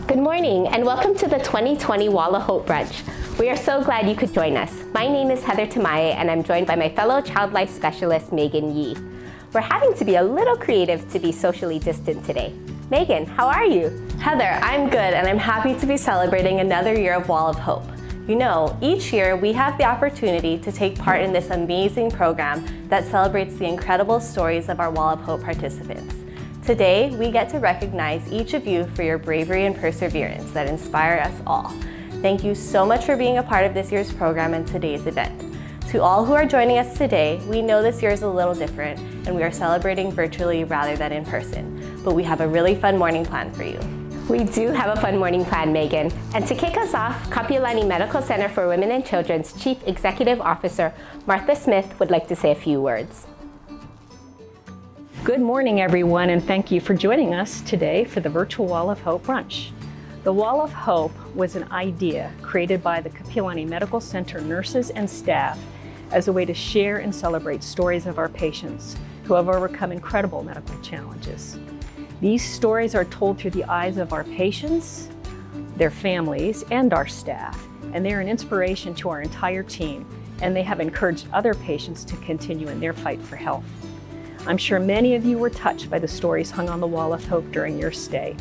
Good morning and welcome to the 2020 Wall of Hope Brunch. We are so glad you could join us. My name is Heather Tamaye and I'm joined by my fellow child life specialist, Megan Yee. We're having to be a little creative to be socially distant today. Megan, how are you? Heather, I'm good and I'm happy to be celebrating another year of Wall of Hope. You know, each year we have the opportunity to take part in this amazing program that celebrates the incredible stories of our Wall of Hope participants. Today, we get to recognize each of you for your bravery and perseverance that inspire us all. Thank you so much for being a part of this year's program and today's event. To all who are joining us today, we know this year is a little different and we are celebrating virtually rather than in person, but we have a really fun morning plan for you. We do have a fun morning plan, Megan. And to kick us off, Kapiolani Medical Center for Women and Children's Chief Executive Officer, Martha Smith, would like to say a few words. Good morning, everyone, and thank you for joining us today for the virtual Wall of Hope brunch. The Wall of Hope was an idea created by the Kapiolani Medical Center nurses and staff as a way to share and celebrate stories of our patients who have overcome incredible medical challenges. These stories are told through the eyes of our patients, their families, and our staff, and they're an inspiration to our entire team, and they have encouraged other patients to continue in their fight for health. I'm sure many of you were touched by the stories hung on the Wall of Hope during your stay,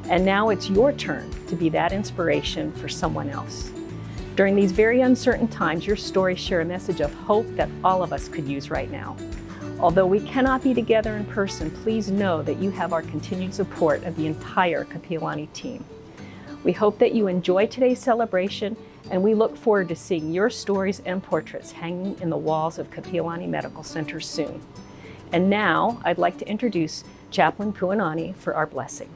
and now it's your turn to be that inspiration for someone else. During these very uncertain times, your stories share a message of hope that all of us could use right now. Although we cannot be together in person, please know that you have our continued support of the entire Kapiolani team. We hope that you enjoy today's celebration, and we look forward to seeing your stories and portraits hanging in the walls of Kapiolani Medical Center soon. And now, I'd like to introduce Chaplain Puanani for our blessing.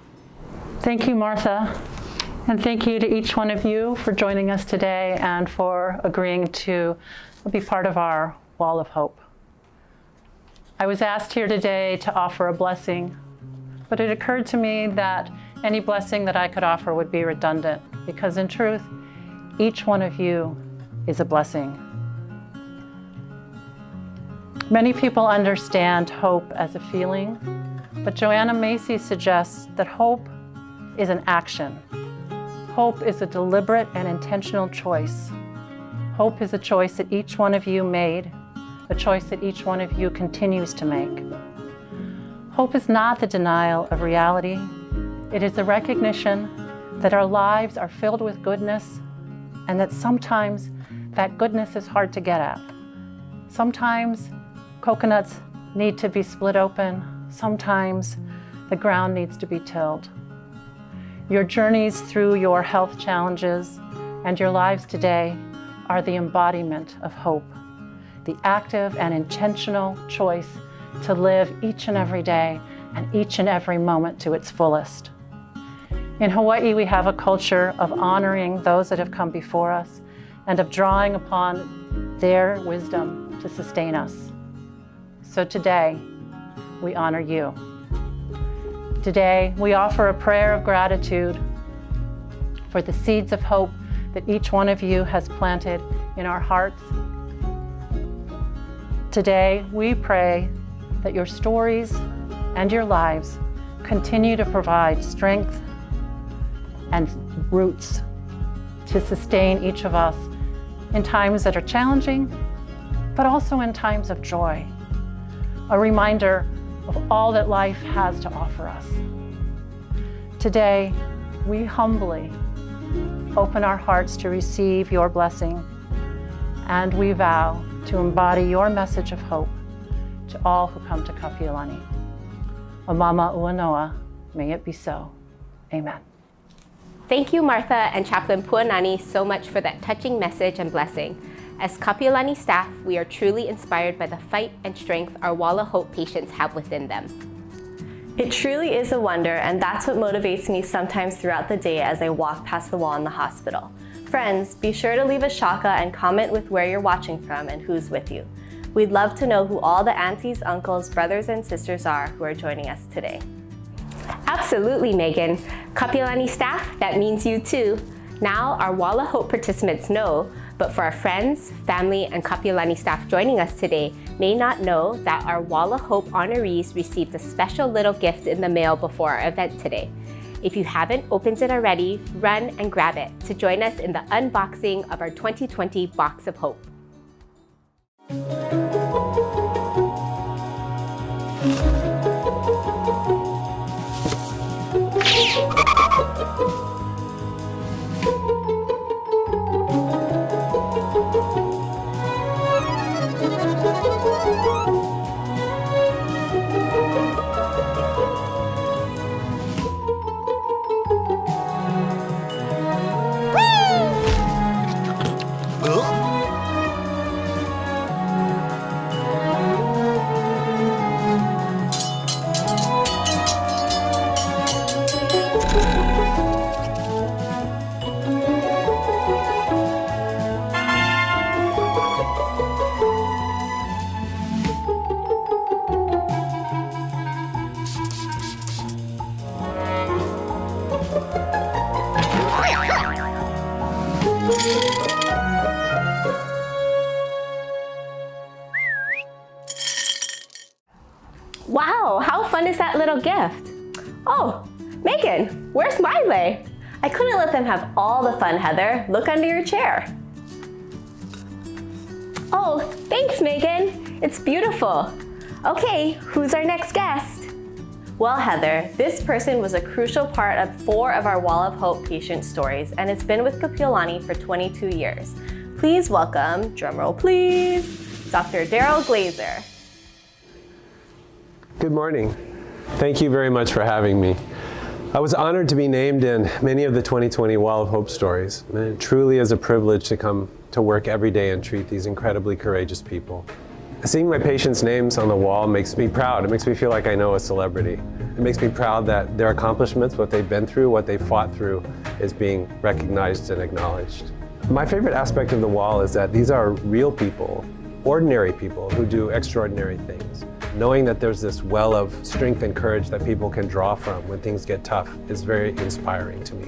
Thank you, Martha. And thank you to each one of you for joining us today and for agreeing to be part of our Wall of Hope. I was asked here today to offer a blessing, but it occurred to me that any blessing that I could offer would be redundant, because in truth, each one of you is a blessing. Many people understand hope as a feeling, but Joanna Macy suggests that hope is an action. Hope is a deliberate and intentional choice. Hope is a choice that each one of you made, a choice that each one of you continues to make. Hope is not the denial of reality. It is the recognition that our lives are filled with goodness and that sometimes that goodness is hard to get at. Sometimes coconuts need to be split open. Sometimes the ground needs to be tilled. Your journeys through your health challenges and your lives today are the embodiment of hope, the active and intentional choice to live each and every day and each and every moment to its fullest. In Hawaii, we have a culture of honoring those that have come before us and of drawing upon their wisdom to sustain us. So today, we honor you. Today, we offer a prayer of gratitude for the seeds of hope that each one of you has planted in our hearts. Today, we pray that your stories and your lives continue to provide strength and roots to sustain each of us in times that are challenging, but also in times of joy. A reminder of all that life has to offer us. Today, we humbly open our hearts to receive your blessing, and we vow to embody your message of hope to all who come to Kapiolani. O Mama Ua Noa, may it be so. Amen. Thank you, Martha and Chaplain Puanani, so much for that touching message and blessing. As Kapiolani staff, we are truly inspired by the fight and strength our Wall of Hope patients have within them. It truly is a wonder, and that's what motivates me sometimes throughout the day as I walk past the wall in the hospital. Friends, be sure to leave a shaka and comment with where you're watching from and who's with you. We'd love to know who all the aunties, uncles, brothers, and sisters are who are joining us today. Absolutely, Megan. Kapiolani staff, that means you too. Now our Wall of Hope participants know, but for our friends, family, and Kapiolani staff joining us today may not know that our Wall of Hope honorees received a special little gift in the mail before our event today. If you haven't opened it already, run and grab it to join us in the unboxing of our 2020 Box of Hope. Wow, how fun is that little gift? Oh, Megan, where's Miley? I couldn't let them have all the fun, Heather. Look under your chair. Oh, thanks, Megan. It's beautiful. Okay, who's our next guest? Well, Heather, this person was a crucial part of 4 of our Wall of Hope patient stories, and it's been with Kapiolani for 22 years. Please welcome, drumroll please, Dr. Daryl Glazer. Good morning. Thank you very much for having me. I was honored to be named in many of the 2020 Wall of Hope stories, and it truly is a privilege to come to work every day and treat these incredibly courageous people. Seeing my patients' names on the wall makes me proud. It makes me feel like I know a celebrity. It makes me proud that their accomplishments, what they've been through, what they've fought through, is being recognized and acknowledged. My favorite aspect of the wall is that these are real people, ordinary people who do extraordinary things. Knowing that there's this well of strength and courage that people can draw from when things get tough is very inspiring to me.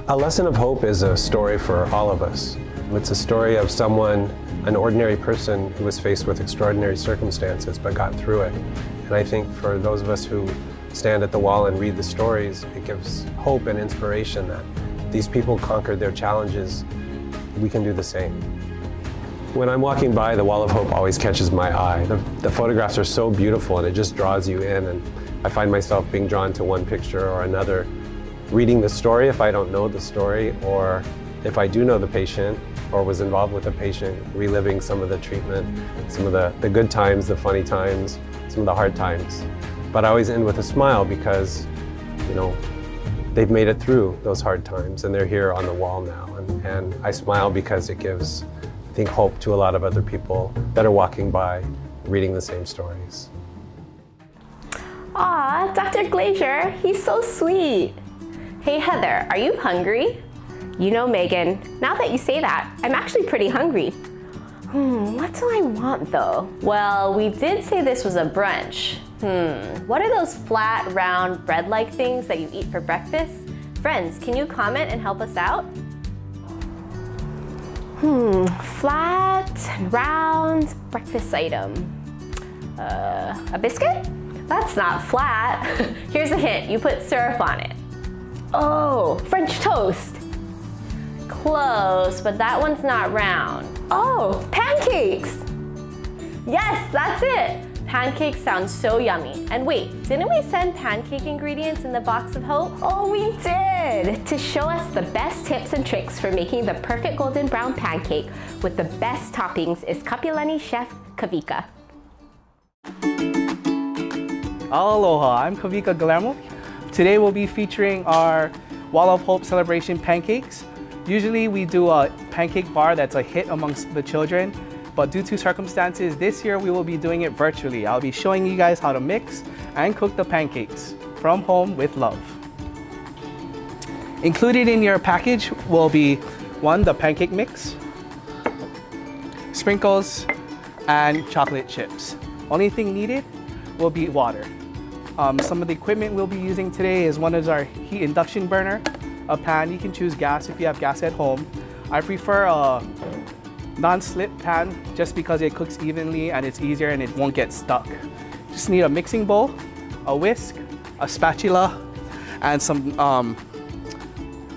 A lesson of hope is a story for all of us. It's a story of someone, an ordinary person who was faced with extraordinary circumstances but got through it. And I think for those of us who stand at the wall and read the stories, it gives hope and inspiration that these people conquered their challenges. We can do the same. When I'm walking by, the Wall of Hope always catches my eye. The photographs are so beautiful and it just draws you in, and I find myself being drawn to one picture or another, reading the story if I don't know the story, or if I do know the patient or was involved with the patient, reliving some of the treatment, some of the good times, the funny times, some of the hard times. But I always end with a smile because, you know, they've made it through those hard times and they're here on the wall now. And I smile because it gives, I think, hope to a lot of other people that are walking by, reading the same stories. Aw, Dr. Glazer, he's so sweet. Hey, Heather, are you hungry? You know, Megan, now that you say that, I'm actually pretty hungry. What do I want though? Well, we did say this was a brunch. What are those flat, round, bread-like things that you eat for breakfast? Friends, can you comment and help us out? Flat, round, breakfast item. A biscuit? That's not flat. Here's a hint, you put syrup on it. Oh, French toast. Close, but that one's not round. Oh, pancakes. Yes, that's it. Pancakes sound so yummy. And wait, didn't we send pancake ingredients in the Box of Hope? Oh, we did! To show us the best tips and tricks for making the perfect golden brown pancake with the best toppings is Kapiolani chef Kavika. Aloha, I'm Kavika Guillermo. Today we'll be featuring our Wall of Hope celebration pancakes. Usually we do a pancake bar that's a hit amongst the children, but due to circumstances this year we will be doing it virtually. I'll be showing you guys how to mix and cook the pancakes from home with love. Included in your package will be the pancake mix, sprinkles, and chocolate chips. Only thing needed will be water. Some of the equipment we'll be using today is one is our heat induction burner, a pan. You can choose gas if you have gas at home. I prefer a non-slip pan just because it cooks evenly and it's easier and it won't get stuck. Just need a mixing bowl, a whisk, a spatula, and some,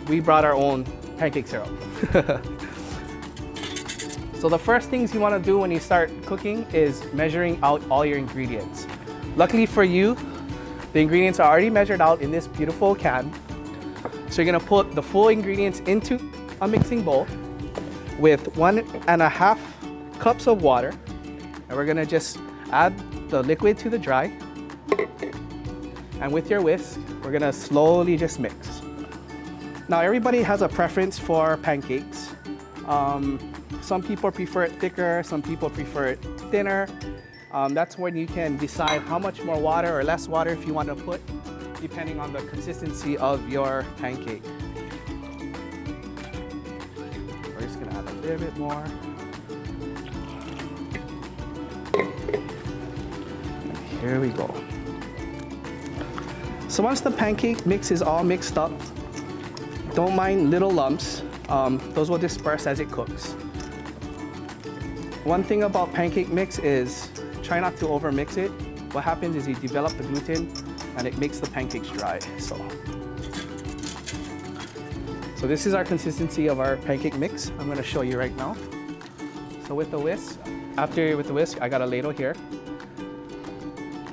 we brought our own pancake syrup. So the first things you want to do when you start cooking is measuring out all your ingredients. Luckily for you, the ingredients are already measured out in this beautiful can. So you're going to put the full ingredients into a mixing bowl with 1.5 cups of water. And we're going to just add the liquid to the dry. And with your whisk, we're going to slowly just mix. Now everybody has a preference for pancakes. Some people prefer it thicker, some people prefer it thinner. That's when you can decide how much more water or less water if you want to put, depending on the consistency of your pancake. We're just gonna add a little bit more. And here we go. So once the pancake mix is all mixed up, don't mind little lumps. Those will disperse as it cooks. One thing about pancake mix is try not to over mix it. What happens is you develop the gluten and it makes the pancakes dry. So this is our consistency of our pancake mix. I'm gonna show you right now. So with the whisk, I got a ladle here.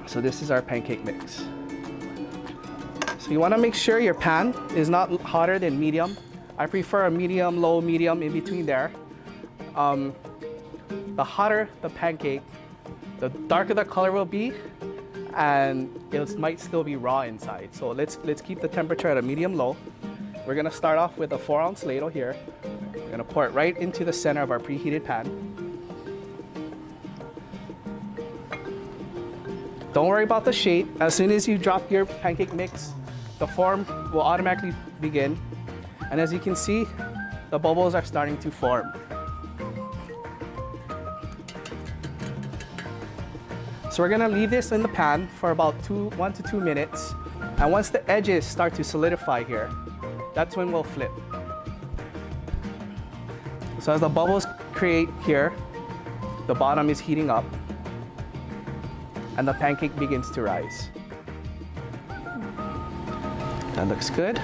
So this is our pancake mix. So you wanna make sure your pan is not hotter than medium. I prefer a medium, low, medium, in between there. The hotter the pancake, the darker the color will be, and it might still be raw inside. So let's keep the temperature at a medium-low. We're gonna start off with a 4-ounce ladle here. We're gonna pour it right into the center of our preheated pan. Don't worry about the shape. As soon as you drop your pancake mix, the form will automatically begin. And as you can see, the bubbles are starting to form. So we're gonna leave this in the pan for about 1 to 2 minutes. And once the edges start to solidify here, that's when we'll flip. So as the bubbles create here, the bottom is heating up and the pancake begins to rise. That looks good.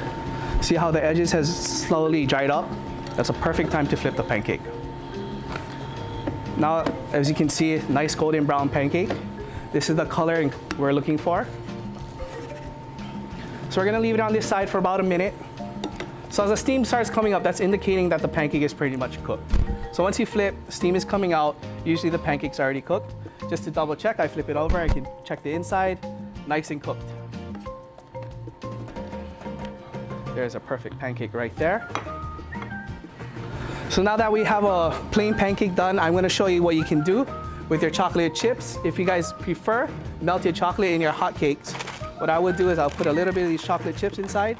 See how the edges has slowly dried up? That's a perfect time to flip the pancake. Now, as you can see, nice golden brown pancake. This is the color we're looking for. So we're gonna leave it on this side for about a minute. So as the steam starts coming up, that's indicating that the pancake is pretty much cooked. So once you flip, steam is coming out. Usually the pancake's already cooked. Just to double check, I flip it over, I can check the inside, nice and cooked. There's a perfect pancake right there. So now that we have a plain pancake done, I'm gonna show you what you can do with your chocolate chips. If you guys prefer melted chocolate in your hot cakes, what I would do is I'll put a little bit of these chocolate chips inside,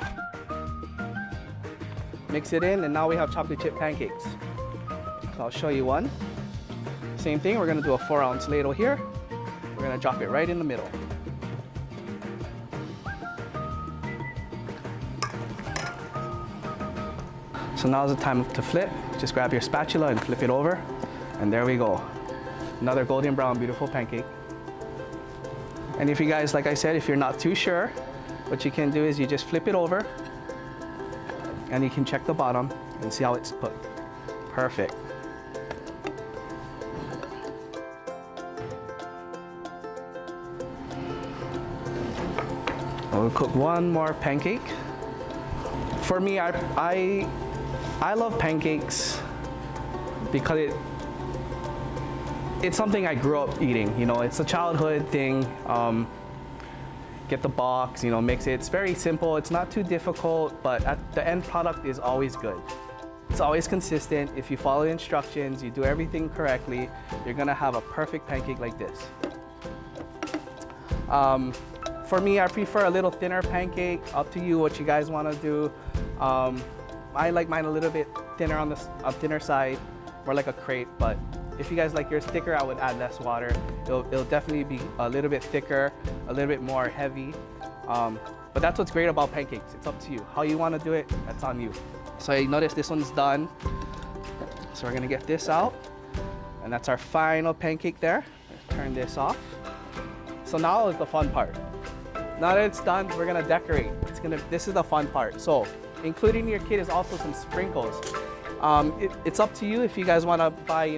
mix it in, and now we have chocolate chip pancakes. So I'll show you one. Same thing, we're gonna do a 4-ounce ladle here. We're gonna drop it right in the middle. So now's the time to flip. Just grab your spatula and flip it over, and there we go. Another golden brown, beautiful pancake. And if you guys, like I said, if you're not too sure, what you can do is you just flip it over and you can check the bottom and see how it's cooked. Perfect. We'll cook one more pancake. For me, I love pancakes because it's something I grew up eating. You know, it's a childhood thing. Get the box, you know, mix it. It's very simple. It's not too difficult, but the end product is always good. It's always consistent. If you follow the instructions, you do everything correctly, you're gonna have a perfect pancake like this. For me, I prefer a little thinner pancake. Up to you what you guys wanna do. I like mine a little bit thinner on the thinner side, more like a crepe, but if you guys like yours thicker, I would add less water. It'll definitely be a little bit thicker, a little bit more heavy. But that's what's great about pancakes. It's up to you. How you want to do it, that's on you. So you notice this one's done. So we're gonna get this out. And that's our final pancake there. Turn this off. So now is the fun part. Now that it's done, we're gonna decorate. It's this is the fun part. So including your kid is also some sprinkles. It's up to you if you guys want to buy,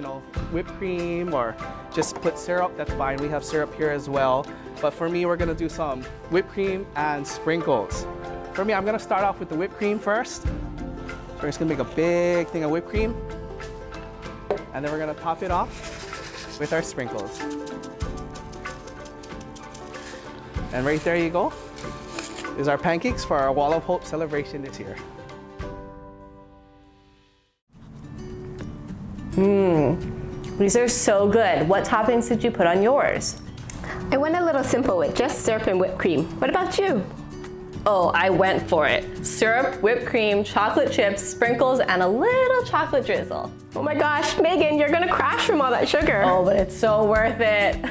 whipped cream or just put syrup, that's fine. We have syrup here as well. But for me, we're gonna do some whipped cream and sprinkles. For me, I'm gonna start off with the whipped cream first. We're just gonna make a big thing of whipped cream. And then we're gonna top it off with our sprinkles. And right there you go, is our pancakes for our Wall of Hope celebration this year. These are so good. What toppings did you put on yours? I went a little simple with just syrup and whipped cream. What about you? Oh, I went for it. Syrup, whipped cream, chocolate chips, sprinkles, and a little chocolate drizzle. Oh my gosh, Megan, you're gonna crash from all that sugar. Oh, but it's so worth it.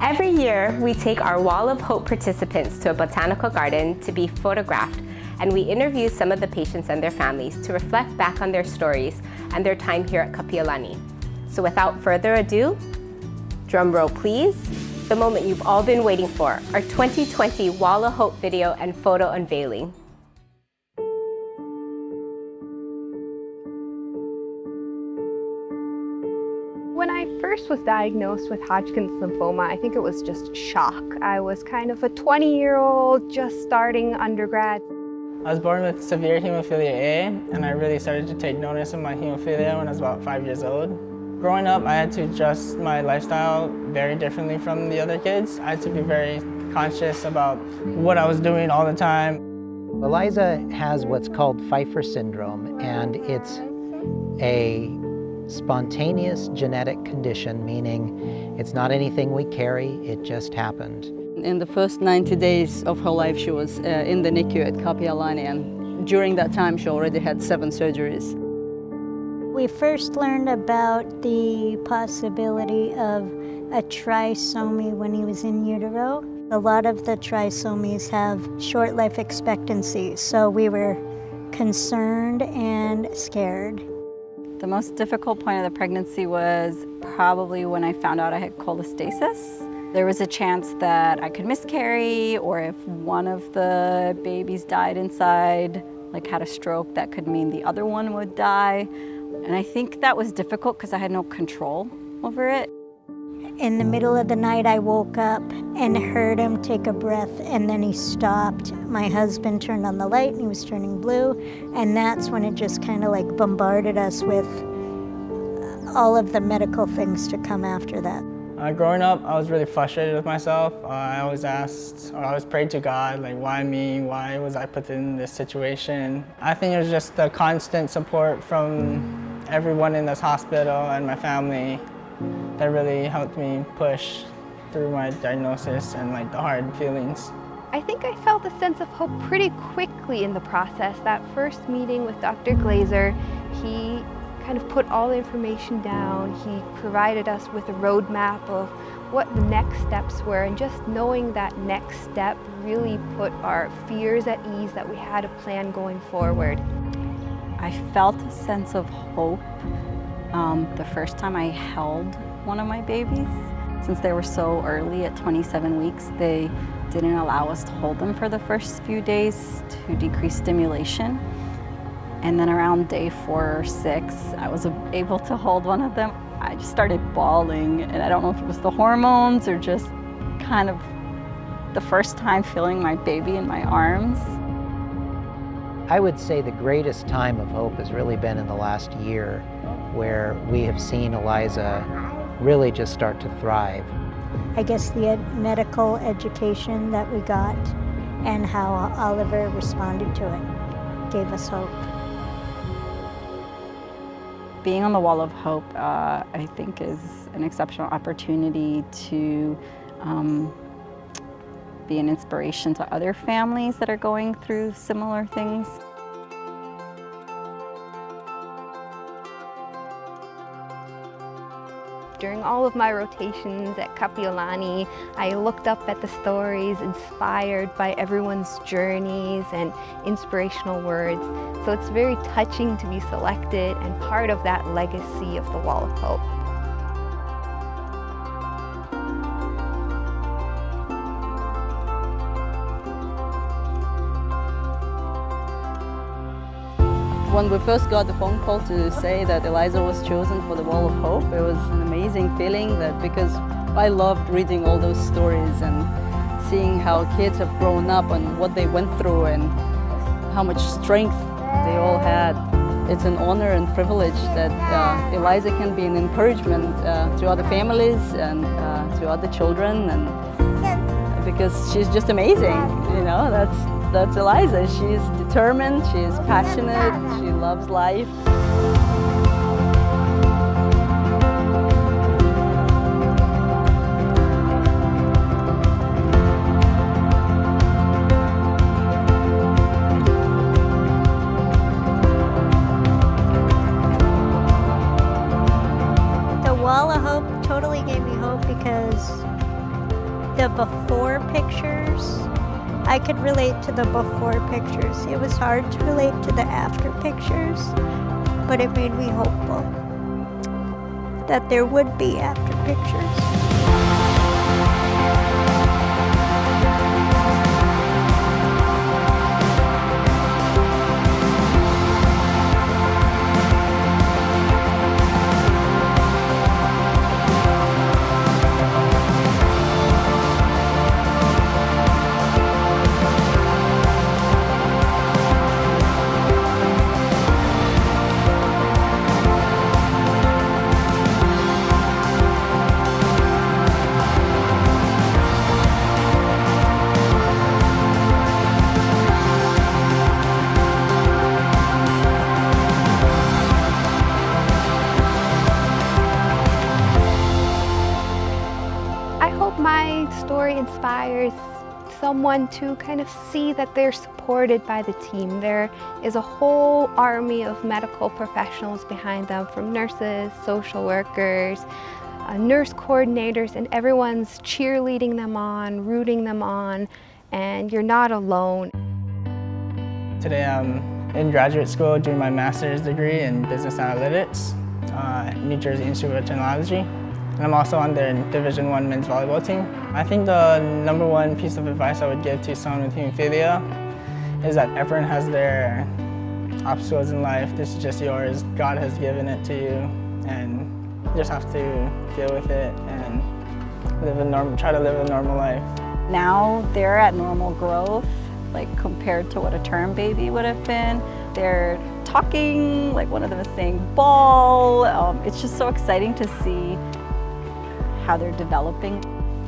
Every year, we take our Wall of Hope participants to a botanical garden to be photographed, and we interview some of the patients and their families to reflect back on their stories and their time here at Kapiolani. So without further ado, drum roll please, the moment you've all been waiting for, our 2020 Wall of Hope video and photo unveiling. When I first was diagnosed with Hodgkin's lymphoma, I think it was just shock. I was kind of a 20-year-old just starting undergrad. I was born with severe hemophilia A, and I really started to take notice of my hemophilia when I was about 5 years old. Growing up, I had to adjust my lifestyle very differently from the other kids. I had to be very conscious about what I was doing all the time. Eliza has what's called Pfeiffer syndrome, and it's a spontaneous genetic condition, meaning it's not anything we carry, it just happened. In the first 90 days of her life, she was in the NICU at Kapiolani, and during that time, she already had 7 surgeries. We first learned about the possibility of a trisomy when he was in utero. A lot of the trisomies have short life expectancy, so we were concerned and scared. The most difficult point of the pregnancy was probably when I found out I had cholestasis. There was a chance that I could miscarry, or if one of the babies died inside, like had a stroke, that could mean the other one would die. And I think that was difficult because I had no control over it. In the middle of the night, I woke up and heard him take a breath, and then he stopped. My husband turned on the light and he was turning blue, and that's when it just kind of like bombarded us with all of the medical things to come after that. Growing up, I was really frustrated with myself. I always asked, or I always prayed to God, like, why me? Why was I put in this situation? I think it was just the constant support from everyone in this hospital and my family that really helped me push through my diagnosis and like the hard feelings. I think I felt a sense of hope pretty quickly in the process. That first meeting with Dr. Glazer, he kind of put all the information down. He provided us with a roadmap of what the next steps were, and just knowing that next step really put our fears at ease that we had a plan going forward. I felt a sense of hope the first time I held one of my babies. Since they were so early at 27 weeks, they didn't allow us to hold them for the first few days to decrease stimulation. And then around day 4 or 6, I was able to hold one of them. I just started bawling, and I don't know if it was the hormones or just kind of the first time feeling my baby in my arms. I would say the greatest time of hope has really been in the last year, where we have seen Eliza really just start to thrive. I guess the medical education that we got and how Oliver responded to it gave us hope. Being on the Wall of Hope, I think, is an exceptional opportunity to be an inspiration to other families that are going through similar things. During all of my rotations at Kapiolani, I looked up at the stories inspired by everyone's journeys and inspirational words. So it's very touching to be selected and part of that legacy of the Wall of Hope. When we first got the phone call to say that Eliza was chosen for the Wall of Hope, it was an amazing feeling, that because I loved reading all those stories and seeing how kids have grown up and what they went through and how much strength they all had. It's an honor and privilege that Eliza can be an encouragement to other families and to other children, and because she's just amazing, you know, that's Eliza. She's determined, she's passionate, she loves life. Wall of Hope totally gave me hope because the before pictures, I could relate to the before pictures. It was hard to relate to the after pictures, but it made me hopeful that there would be after pictures. My story inspires someone to kind of see that they're supported by the team. There is a whole army of medical professionals behind them, from nurses, social workers, nurse coordinators, and everyone's cheerleading them on, rooting them on, and you're not alone. Today I'm in graduate school doing my master's degree in business analytics at New Jersey Institute of Technology. And I'm also on their Division I men's volleyball team. I think the number one piece of advice I would give to someone with hemophilia is that everyone has their obstacles in life. This is just yours. God has given it to you, and you just have to deal with it and try to live a normal life. Now they're at normal growth, like compared to what a term baby would have been. They're talking, like one of them is saying ball. It's just so exciting to see how they're developing.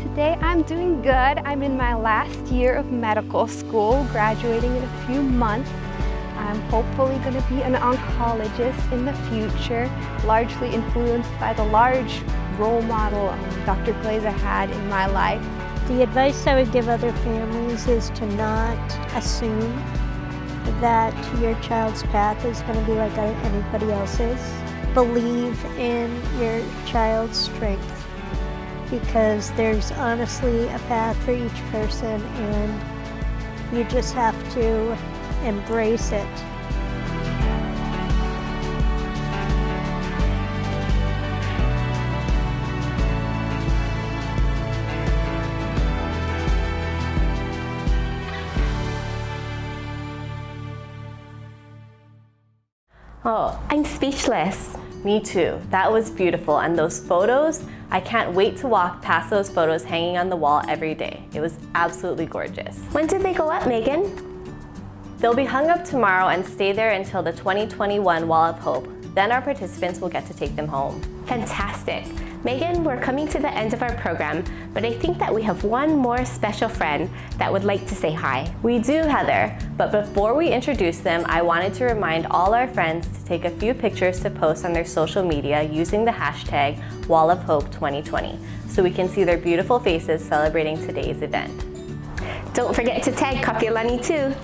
Today I'm doing good. I'm in my last year of medical school, graduating in a few months. I'm hopefully going to be an oncologist in the future, largely influenced by the large role model Dr. Glaser had in my life. The advice I would give other families is to not assume that your child's path is going to be like anybody else's. Believe in your child's strength, because there's honestly a path for each person, and you just have to embrace it. Oh, I'm speechless. Me too. That was beautiful. And those photos, I can't wait to walk past those photos hanging on the wall every day. It was absolutely gorgeous. When did they go up, Megan? They'll be hung up tomorrow and stay there until the 2021 Wall of Hope. Then our participants will get to take them home. Fantastic. Megan, we're coming to the end of our program, but I think that we have one more special friend that would like to say hi. We do, Heather, but before we introduce them, I wanted to remind all our friends to take a few pictures to post on their social media using the hashtag Wall of Hope 2020, so we can see their beautiful faces celebrating today's event. Don't forget to tag Kapiolani too.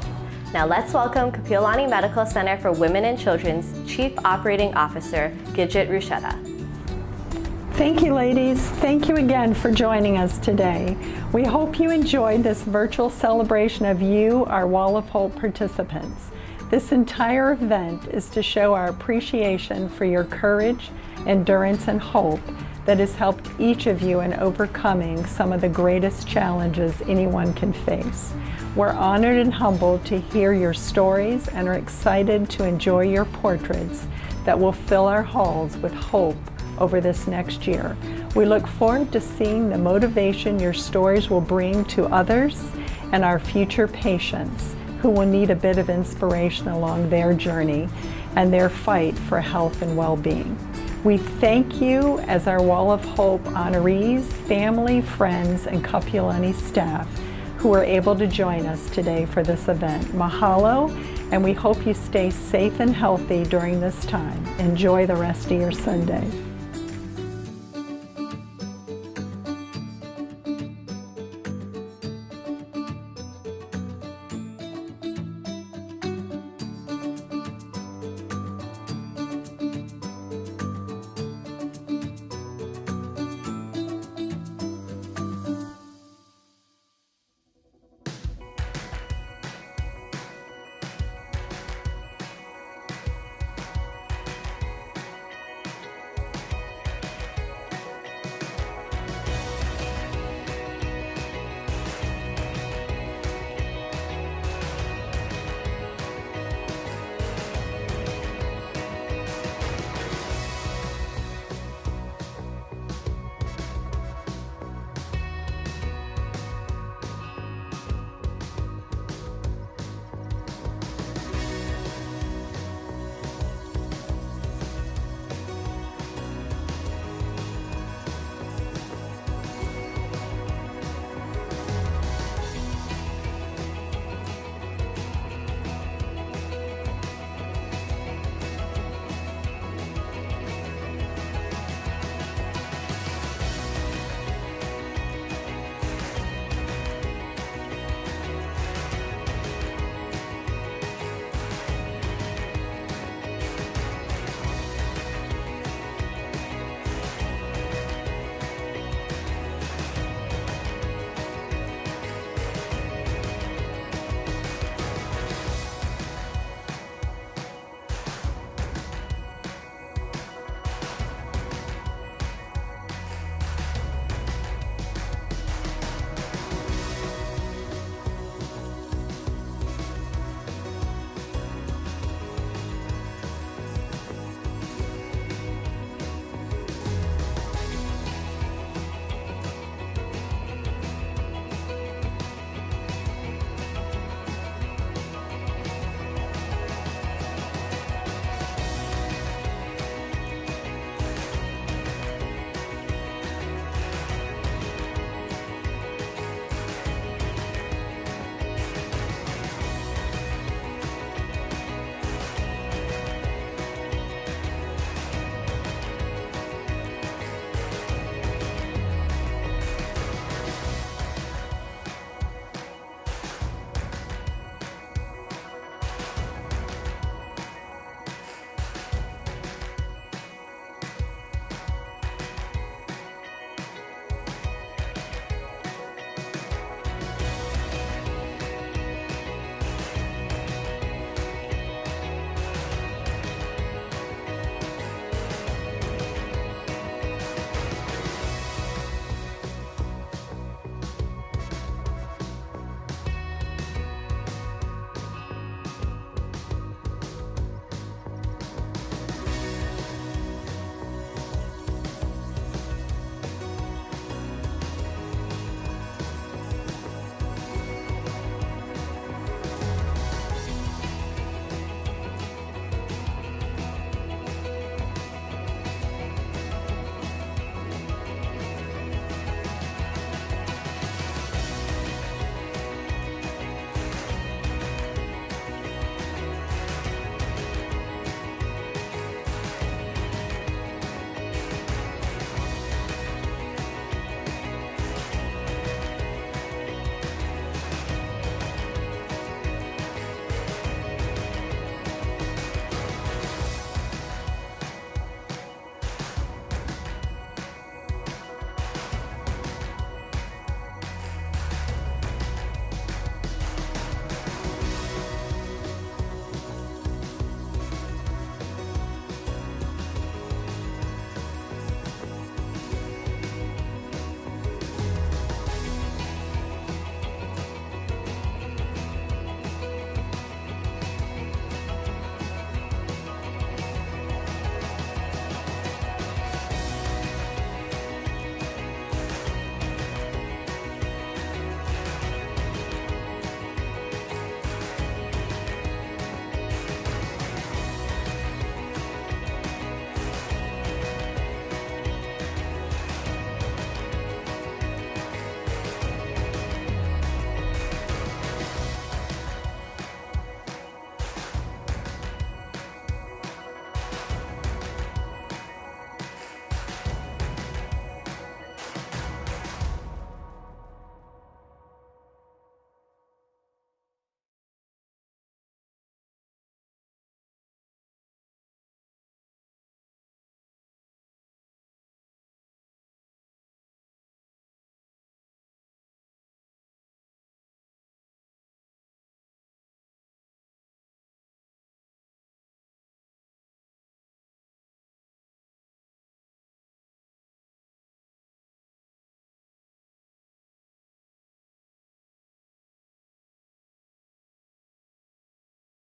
Now let's welcome Kapiolani Medical Center for Women and Children's Chief Operating Officer, Gidget Ruschetta. Thank you, ladies. Thank you again for joining us today. We hope you enjoyed this virtual celebration of you, our Wall of Hope participants. This entire event is to show our appreciation for your courage, endurance, and hope that has helped each of you in overcoming some of the greatest challenges anyone can face. We're honored and humbled to hear your stories and are excited to enjoy your portraits that will fill our halls with hope over this next year. We look forward to seeing the motivation your stories will bring to others and our future patients who will need a bit of inspiration along their journey and their fight for health and well-being. We thank you as our Wall of Hope honorees, family, friends, and Kapiolani staff who were able to join us today for this event. Mahalo, and we hope you stay safe and healthy during this time. Enjoy the rest of your Sunday.